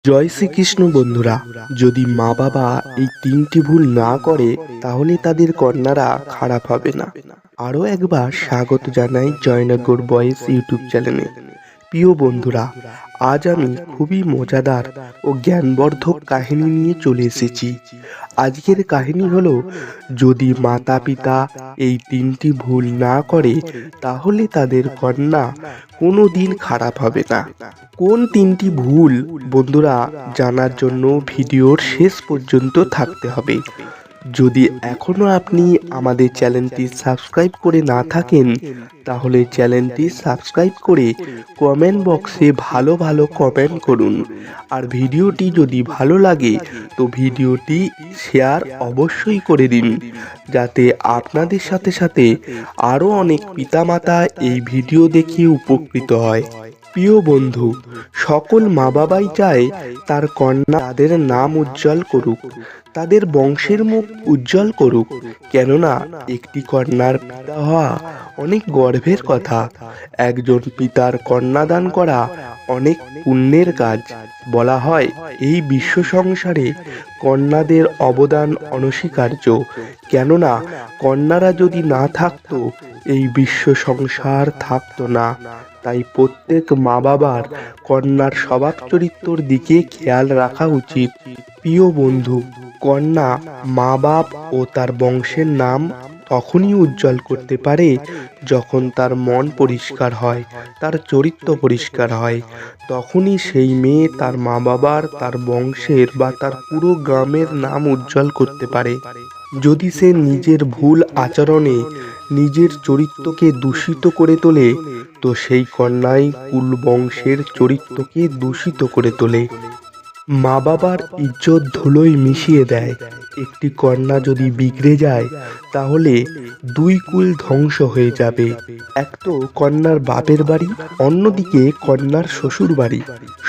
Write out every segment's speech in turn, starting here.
জয় শ্রীকৃষ্ণ বন্ধুরা। যদি মা বাবা এই তিনটি ভুল না করে তাহলে তাদের কন্যারা খারাপ হবে না। আরও একবার স্বাগত জানাই জয়নগর বয়েস ইউটিউব চ্যানেলে। প্রিয় বন্ধুরা, আজ আমি খুবই মজাদার ও জ্ঞানবর্ধক কাহিনী নিয়ে চলে এসেছি। আজকের কাহিনী হলো, যদি মাতা পিতা এই তিনটি ভুল না করে তাহলে তাদের কন্যা কোনো দিন খারাপ হবে না। কোন তিনটি ভুল বন্ধুরা, জানার জন্য ভিডিওর শেষ পর্যন্ত থাকতে হবে। যদি এখনও আপনি আমাদের চ্যানেলটি সাবস্ক্রাইব করে না থাকেন তাহলে চ্যানেলটি সাবস্ক্রাইব করে কমেন্ট বক্সে ভালো ভালো কমেন্ট করুন। আর ভিডিওটি যদি ভালো লাগে তো ভিডিওটি শেয়ার অবশ্যই করে দিন, যাতে আপনাদের সাথে সাথে আরও অনেক পিতামাতা এই ভিডিও দেখে উপকৃত হয়। প্রিয় বন্ধু, সকল মা বাবাই চায় তার কন্যা তাদের নাম উজ্জ্বল করুক, তাদের বংশের মুখ উজ্জ্বল করুক। কেননা একটি কন্যার পিতা হওয়া অনেক গর্বের কথা। একজন পিতার কন্যাদান করা অনেক পুণ্যের কাজ। বলা হয়, এই বিশ্ব সংসারে কন্যাদের অবদান অনস্বীকার্য। কেননা কন্যারা যদি না থাকতো এই বিশ্ব সংসার থাকতো না। তাই প্রত্যেক মা বাবার কন্যার স্বভাব চরিত্রের দিকে খেয়াল রাখা উচিত। প্রিয় বন্ধু, কন্যা মা বাপ ও তার বংশের নাম তখনই উজ্জ্বল করতে পারে যখন তার মন পরিষ্কার হয়, তার চরিত্র পরিষ্কার হয়। তখনই সেই মেয়ে তার মা বাবার, তার বংশের বা তার পুরো গ্রামের নাম উজ্জ্বল করতে পারে। যদি সে নিজের ভুল আচরণে নিজের চরিত্রকে দূষিত করে তোলে তো সেই কন্যাই কুল বংশের চরিত্রকে দূষিত করে তোলে। মা বাবার ইজ্জত ধুলোয় মিশিয়ে দেয়। একটি কন্যা যদি বিগড়ে যায় তাহলে দুই কুল ধ্বংস হয়ে যাবে। এক তো কন্যার বাপের বাড়ি, অন্যদিকে কন্যার শ্বশুর বাড়ি।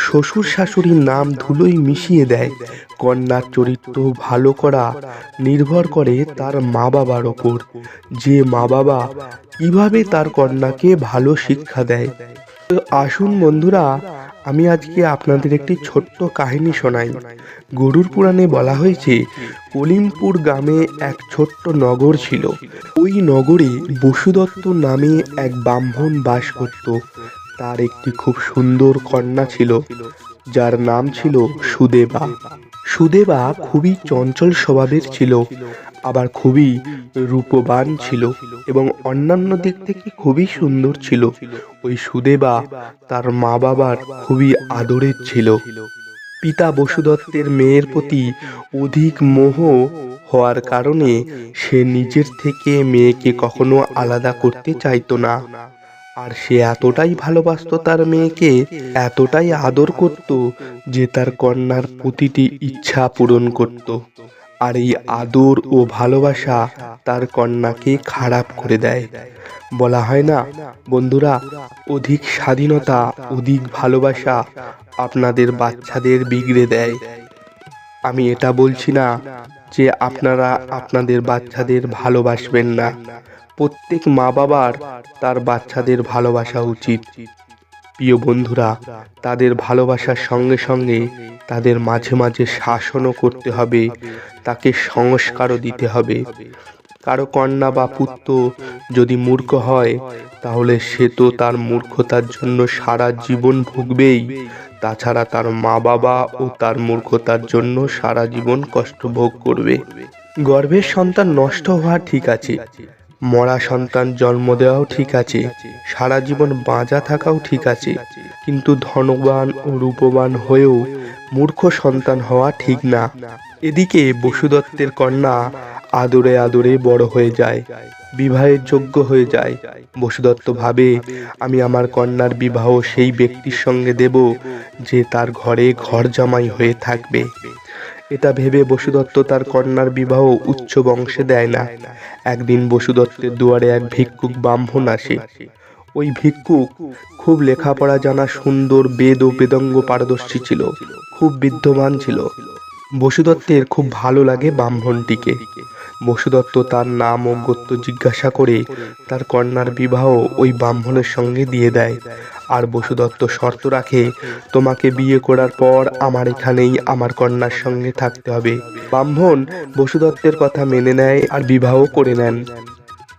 শ্বশুর শাশুড়ির নাম ধুলোয় মিশিয়ে দেয়। কন্যার চরিত্র ভালো করা নির্ভর করে তার মা বাবার ওপর। যে মা বাবা কিভাবে তার কন্যাকে ভালো শিক্ষা দেয়। তো আসুন বন্ধুরা, আমি আজকে আপনাদের একটি ছোট্ট কাহিনী শোনাই। গরুর পুরাণে বলা হয়েছে, কলিমপুর গ্রামে এক ছোট্ট নগর ছিল। ওই নগরে বসুদত্ত নামে এক ব্রাহ্মণ বাস করত। তার একটি খুব সুন্দর কন্যা ছিল, যার নাম ছিল সুদেবা। সুদেবা খুবই চঞ্চল স্বভাবের ছিল, আবার খুবই রূপবান ছিল এবং অন্যান্য দিক থেকে খুবই সুন্দর ছিল। ওই সুদেবা তার মা বাবার খুবই আদরের ছিল। পিতা বসুদত্তের মেয়ের প্রতি অধিক মোহ হওয়ার কারণে সে নিজের থেকে মেয়েকে কখনো আলাদা করতে চাইতো না। আর সে এতটাই ভালোবাসতো তার মেয়েকে, এতটাই আদর করত যে তার কন্যার প্রতিটি ইচ্ছা পূরণ করত। আর এই আদর ও ভালোবাসা তার কন্যাকে খারাপ করে দেয়। বলা হয় না বন্ধুরা, অধিক স্বাধীনতা, অধিক ভালোবাসা আপনাদের বাচ্চাদের বিগড়ে দেয়। আমি এটা বলছি না যে আপনারা আপনাদের বাচ্চাদের ভালোবাসবেন না। প্রত্যেক মা বাবার তার বাচ্চাদের ভালোবাসা উচিত। প্রিয় বন্ধুরা, তাদের ভালোবাসার সঙ্গে সঙ্গে তাদের মাঝে মাঝে শাসনও করতে হবে, তাকে সংস্কারও দিতে হবে। কারো কন্যা বা পুত্র যদি মূর্খ হয় তাহলে সে তো তার মূর্খতার জন্য সারা জীবন ভুগবেই। তাছাড়া তার মা বাবা ও তার মূর্খতার জন্য সারা জীবন কষ্ট ভোগ করবে। গর্ভের সন্তান নষ্ট হওয়া ঠিক আছে, মরা সন্তান জন্ম দেওয়াও ঠিক আছে, সারা জীবন বাঁচা থাকাও ঠিক আছে, কিন্তু ধনবান ও রূপবান হয়েও মূর্খ সন্তান হওয়া ঠিক না। এদিকে বসুদত্তের কন্যা আদরে আদরে বড় হয়ে যায়, বিবাহের যোগ্য হয়ে যায়। বসুদত্ত ভাবে, আমি আমার কন্যার বিবাহ সেই ব্যক্তির সঙ্গে দেব যে তার ঘরে ঘর জামাই হয়ে থাকবে। এটা ভেবে বসুদত্ত তার কন্যার বিবাহ উচ্চ বংশে দেয় না। একদিন বসুদত্তের দুয়ারে এক ভিক্ষুক ব্রাহ্মণ আসে। ওই ভিক্ষুক খুব লেখাপড়া জানা, সুন্দর, বেদ ও বেদঙ্গ পারদর্শী ছিল, খুব বিদ্যমান ছিল। বসুদত্তের খুব ভালো লাগে ব্রাহ্মণটিকে। বসুদত্ত তার নাম ও গোত্র জিজ্ঞাসা করে তার কন্যার বিবাহ ওই ব্রাহ্মণের সঙ্গে দিয়ে দেয়। আর বসুদত্ত শর্ত রাখে, তোমাকে বিয়ে করার পর আমার এখানেই আমার কন্যার সঙ্গে থাকতে হবে। ব্রাহ্মণ বসুদত্তের কথা মেনে নেয় আর বিবাহ করে নেন।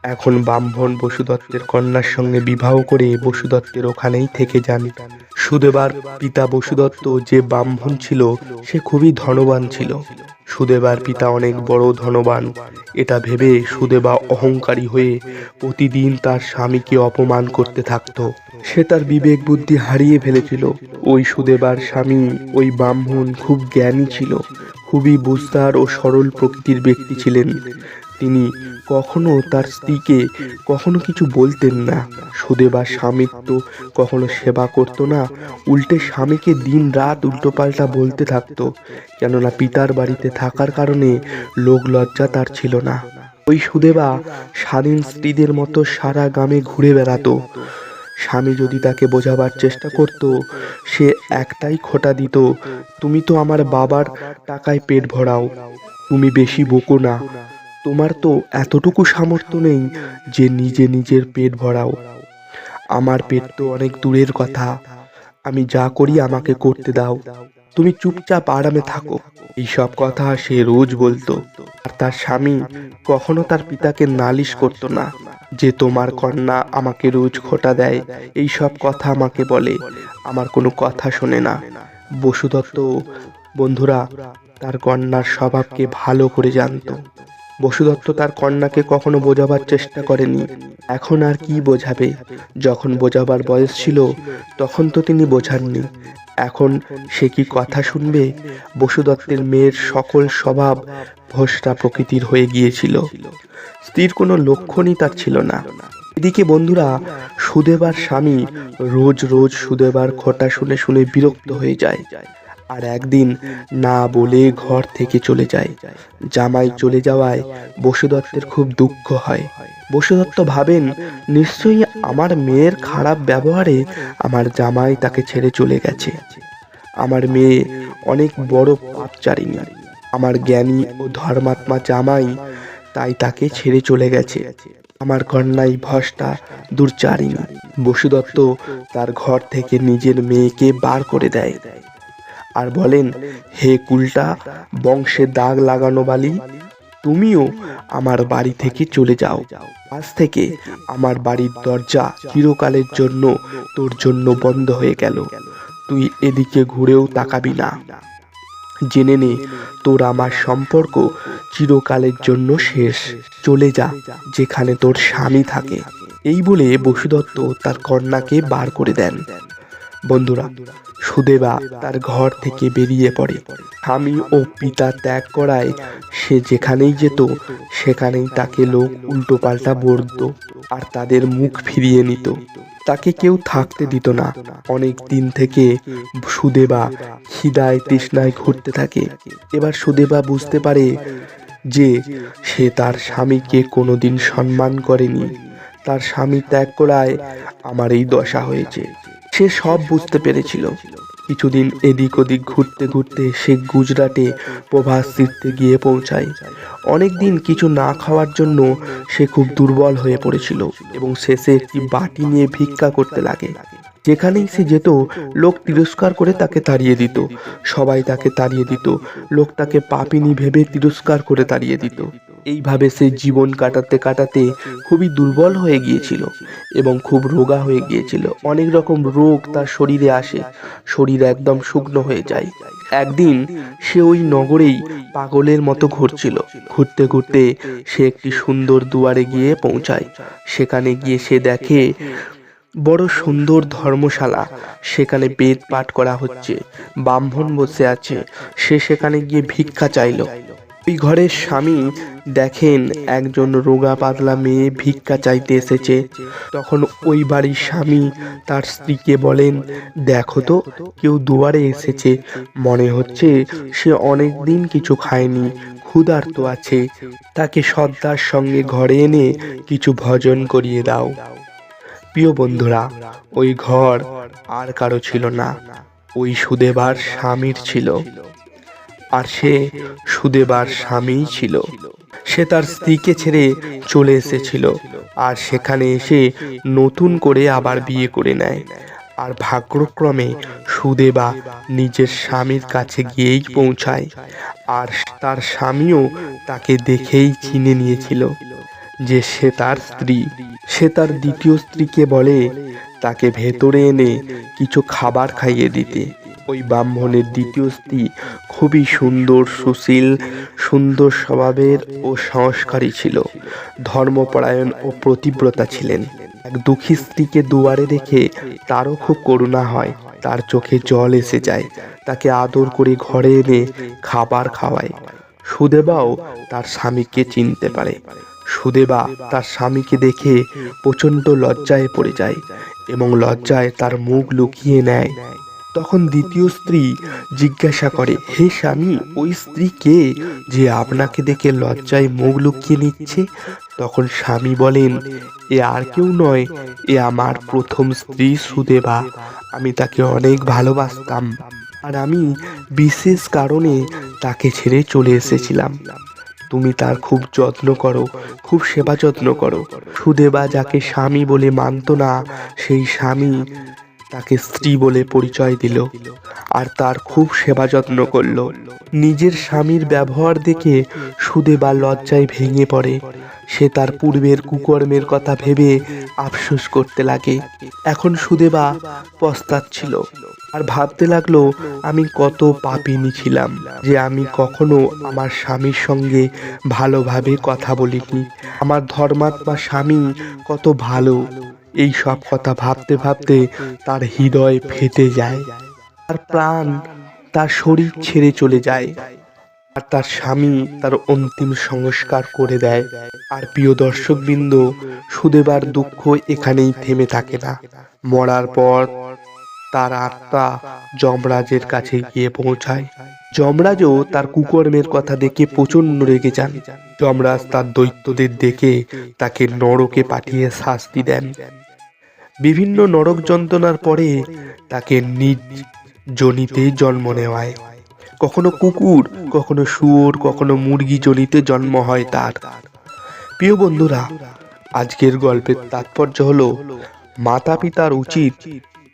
এখন ব্রাহ্মণ বসুদত্তের কন্যার সঙ্গে বিবাহ করে বসুদত্তের ওখানেই থেকে যান। সুদেবার পিতা বসুদত্ত যে ব্রাহ্মণ ছিল সে খুবই ধনবান ছিল। সুদেবার পিতা অনেক বড় ধনবান, এটা ভেবে সুদেবা অহংকারী হয়ে প্রতিদিন তার স্বামীকে অপমান করতে থাকত। সে তার বিবেক বুদ্ধি হারিয়ে ফেলেছিল। ওই সুদেবার স্বামী ওই ব্রাহ্মণ খুব জ্ঞানী ছিল, খুবই বুঝদার ও সরল প্রকৃতির ব্যক্তি ছিলেন। তিনি কখনো তার স্ত্রীকে কখনো কিছু বলতেন না। সুদেবা স্বামীর তো কখনো সেবা করত না, উল্টে স্বামীকে দিন রাত উল্টোপাল্টা বলতে থাকতো, কেননা পিতার বাড়িতে থাকার কারণে লোক লজ্জা তার ছিল না। ওই সুদেবা স্বাধীন স্ত্রীদের মতো সারা গ্রামে ঘুরে বেড়াতো। স্বামী যদি তাকে বোঝাবার চেষ্টা করত, সে একটাই খোঁটা দিত, তুমি তো আমার বাবার টাকায় পেট ভরাও, তুমি বেশি বকো না, তোমার তো এতটুকু সামর্থ্য নেই যে নিজে নিজের পেট ভরাও, আমার পেট তো অনেক দূরের কথা, আমি যা করি আমাকে করতে দাও, তুমি চুপচাপ আরামে থাকো। এইসব কথা সে রোজ বলতো। আর তার স্বামী কখনো তার পিতাকে নালিশ করতো না যে তোমার কন্যা আমাকে রোজ খোঁটা দেয়, এই সব কথা আমাকে বলে, আমার কোনো কথা শোনে না। বসুদত্ত বন্ধুরা তার কন্যার স্বভাবকে ভালো করে জানতো। বসুদত্ত তার কন্যাকে কখনো বোঝাবার চেষ্টা করেনি। এখন আর কি বোঝাবে, যখন বোঝাবার বয়স ছিল তখন তো তিনি বোঝাননি, এখন সে কি কথা শুনবে? বসুদত্তের মেয়ের সকল স্বভাব ভ্রষ্টা প্রকৃতির হয়ে গিয়েছিল, স্ত্রীর কোনো লক্ষণই তার ছিল না। এদিকে বন্ধুরা সুদেবার স্বামী রোজ রোজ সুদেবার খোঁটা শুনে শুনে বিরক্ত হয়ে যায়, আর একদিন না বলে ঘর থেকে চলে যায়। জামাই চলে যাওয়ায় বসুদত্তের খুব দুঃখ হয়। বসুদত্ত ভাবেন, নিশ্চয়ই আমার মেয়ের খারাপ ব্যবহারে আমার জামাই তাকে ছেড়ে চলে গেছে। আমার মেয়ে অনেক বড় পাপচারিণী, আমার জ্ঞানী ও ধর্মাত্মা জামাই তাই তাকে ছেড়ে চলে গেছে। আমার কন্যাই ভ্রষ্টা দুর্চারিণী। বসুদত্ত তার ঘর থেকে নিজের মেয়েকে বার করে দেয় আর বলেন, হে কুলটা বংশে দাগ লাগানো বালি, তুমিও আমার বাড়ি থেকে চলে যাও। আজ থেকে আমার বাড়ির দরজা চিরকালের জন্য তোর জন্য বন্ধ হয়ে গেল, তুই এদিকে ঘুরেও তাকাবি না। জেনে নে তোর আমার সম্পর্ক চিরকালের জন্য শেষ, চলে যা যেখানে তোর স্বামী থাকে। এই বলে বসুদত্ত তার কন্যাকে বার করে দেন। বন্ধুরা সুদেবা তার ঘর থেকে বেরিয়ে পড়ে। স্বামী ও পিতা ত্যাগ করায় সে যেখানেই যেত সেখানেই তাকে লোক উল্টোপাল্টা বলতো আর তাদের মুখ ফিরিয়ে নিত, তাকে কেউ থাকতে দিত না। অনেক দিন থেকে সুদেবা খিদায় তৃষ্ণায় ঘুরতে থাকে। এবার সুদেবা বুঝতে পারে যে সে তার স্বামীকে কোনোদিন সম্মান করেনি, তার স্বামী ত্যাগ করায় আমার এই দশা হয়েছে। সে সব বুঝতে পেরেছিল। কিছুদিন এদিক ওদিক ঘুরতে ঘুরতে সে গুজরাটে প্রভাস তীর্থে গিয়ে পৌঁছায়। অনেকদিন কিছু না খাওয়ার জন্য সে খুব দুর্বল হয়ে পড়েছিল এবং শেষে একটি বাটি নিয়ে ভিক্ষা করতে লাগে। যেখানেই সে যেত লোক তিরস্কার করে তাকে তাড়িয়ে দিত, সবাই তাকে তাড়িয়ে দিত, লোক তাকে পাপিনী ভেবে তিরস্কার করে তাড়িয়ে দিত। এইভাবে সে জীবন কাটাতে কাটাতে খুবই দুর্বল হয়ে গিয়েছিল এবং খুব রোগা হয়ে গিয়েছিল। অনেক রকম রোগ তার শরীরে আসে, শরীর একদম শুকনো হয়ে যায়। একদিন সে ওই নগরেই পাগলের মতো ঘুরছিল। ঘুরতে ঘুরতে সে একটি সুন্দর দুয়ারে গিয়ে পৌঁছায়। সেখানে গিয়ে সে দেখে বড় সুন্দর ধর্মশালা, সেখানে বেদ পাঠ করা হচ্ছে, ব্রাহ্মণ বসে আছে। সে সেখানে গিয়ে ভিক্ষা চাইল। ওই ঘরের স্বামী দেখেন একজন রোগা পাতলা মেয়ে ভিক্ষা চাইতে এসেছে। তখন ওই বাড়ির স্বামী তার স্ত্রীকে বলেন, দেখো তো কেউ দুয়ারে এসেছে, মনে হচ্ছে সে অনেক দিন কিছু খায়নি, ক্ষুধার্ত আছে, তাকে শ্রদ্ধার সঙ্গে ঘরে এনে কিছু ভোজন করিয়ে দাও। প্রিয় বন্ধুরা, ওই ঘর আর কারো ছিল না, ওই সুদেবার স্বামীর ছিল। আর সে সুদেবার স্বামীই ছিল। সে তার স্ত্রীকে ছেড়ে চলে এসেছিল আর সেখানে এসে নতুন করে আবার বিয়ে করে নেয়। আর ভাগ্যক্রমে সুদেবা নিজের স্বামীর কাছে গিয়েই পৌঁছায়। আর তার স্বামীও তাকে দেখেই চিনে নিয়েছিল যে সে তার স্ত্রী। সে তার দ্বিতীয় স্ত্রীকে বলে তাকে ভেতরে এনে কিছু খাবার খাইয়ে দিতে। ওই ব্রাহ্মণের দ্বিতীয় স্ত্রী খুবই সুন্দর, সুশীল, সুন্দর স্বভাবের ও সংস্কারী ছিল। ধর্মপরায়ণ ও প্রতিব্রতা ছিলেন। এক দুঃখী স্ত্রীকে দুয়ারে দেখে তারও খুব করুণা হয়। তার চোখে জল এসে যায়। তাকে আদর করে ঘরে এনে খাবার খাওয়ায়। সুদেবাও তার স্বামীকে চিনতে পারে। সুদেবা তার স্বামীকে দেখে প্রচণ্ড লজ্জায় পড়ে যায় এবং লজ্জায় তার মুখ লুকিয়ে নেয়। তখন দ্বিতীয় স্ত্রী জিজ্ঞাসা করে, হে স্বামী, ওই স্ত্রী কে যে আপনাকে দেখে লজ্জায় মুখ লুকিয়ে নিচ্ছে? তখন স্বামী বলেন, এ আর কেউ নয়, এ আমার প্রথম স্ত্রী সুদেবা। আমি তাকে অনেক ভালোবাসতাম আর আমি বিশেষ কারণে তাকে ছেড়ে চলে এসেছিলাম। তুমি তার খুব যত্ন করো, খুব সেবা যত্ন করো। সুদেবা যাকে স্বামী বলে মানত না, সেই স্বামী তাকে স্ত্রী বলে পরিচয় দিল আর তার খুব সেবা যত্ন করল। নিজের স্বামীর ব্যবহার দেখে সুদেবা লজ্জায় ভেঙে পড়ে। সে তার পূর্বের কুকর্মের কথা ভেবে আফসোস করতে লাগে। এখন সুদেবা পস্তাচ্ছিল আর ভাবতে লাগলো, আমি কত পাপিনী ছিলাম যে আমি কখনো আমার স্বামীর সঙ্গে ভালোভাবে কথা বলিনি। আমার ধর্মাত্মা স্বামী কত ভালো। এই সব কথা ভাবতে ভাবতে তার হৃদয় ফেটে যায়। তার প্রাণ তার শরীর ছেড়ে চলে যায় আর তার স্বামী তার অন্তিম সংস্কার করে দেয়। আর প্রিয় দর্শকবৃন্দ, সুদেবার দুঃখ এখানেই থেমে থাকে না। মরার পর তার আত্মা যমরাজের কাছে গিয়ে পৌঁছায়। যমরাজও তার কুকর্মের কথা দেখে প্রচন্ড রেগে যান। যমরাজ তার দৈত্যদের ডেকে তাকে নরকে পাঠিয়ে শাস্তি দেন। বিভিন্ন নরক যন্ত্রণার পরে তাকে নিজ যোনিতে জন্ম নেওয়ায়। কখনো কুকুর, কখনো শুয়োর, কখনো মুরগি যোনিতে জন্ম হয় তার। প্রিয় বন্ধুরা, আজকের গল্পের তাৎপর্য হলো, মাতা পিতার উচিত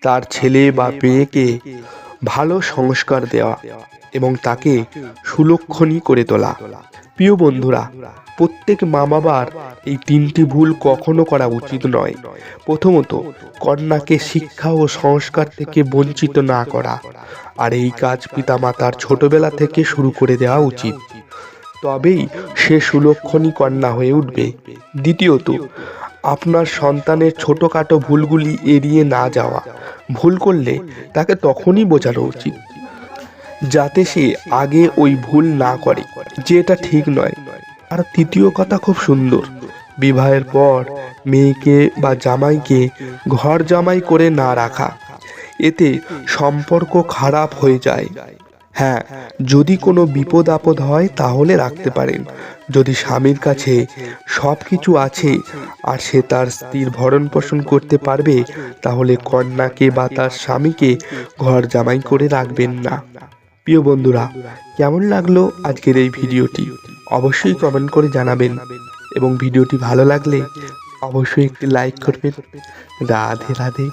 তার ছেলে বা মেয়েকে ভালো সংস্কার দেওয়া এবং তাকে সুলক্ষণী করে তোলা। প্রিয় বন্ধুরা, প্রত্যেক মা বাবার এই তিনটি ভুল কখনো করা উচিত নয়। প্রথমত, কন্যাকে শিক্ষা ও সংস্কার থেকে বঞ্চিত না করা, আর এই কাজ পিতামাতার ছোটবেলা থেকে শুরু করে দেওয়া উচিত। তবেই সে সুলক্ষণী কন্যা হয়ে উঠবে। দ্বিতীয়ত, আপনার সন্তানের ছোটখাটো ভুলগুলি এড়িয়ে না যাওয়া। ভুল করলে তাকে তখনই বোঝানো উচিত যাতে সে আগে ওই ভুল না করে, যে এটা ঠিক নয়। আর তৃতীয় কথা খুব সুন্দর, বিবাহের পর মেয়েকে বা জামাইকে ঘর জামাই করে না রাখা। এতে সম্পর্ক খারাপ হয়ে যায়। হ্যাঁ, যদি কোনো বিপদ আপদ হয় তাহলে রাখতে পারেন। যদি স্বামীর কাছে সব কিছু আছে আর সে তার স্ত্রীর ভরণ পোষণ করতে পারবে, তাহলে কন্যাকে বা তার স্বামীকে ঘর জামাই করে রাখবেন না। প্রিয় বন্ধুরা, কেমন লাগলো আজকের এই ভিডিওটি? অবশ্যই কমেন্ট করে জানাবেন এবং ভিডিওটি ভালো লাগলে অবশ্যই একটি লাইক করবেন। রাধে রাধে।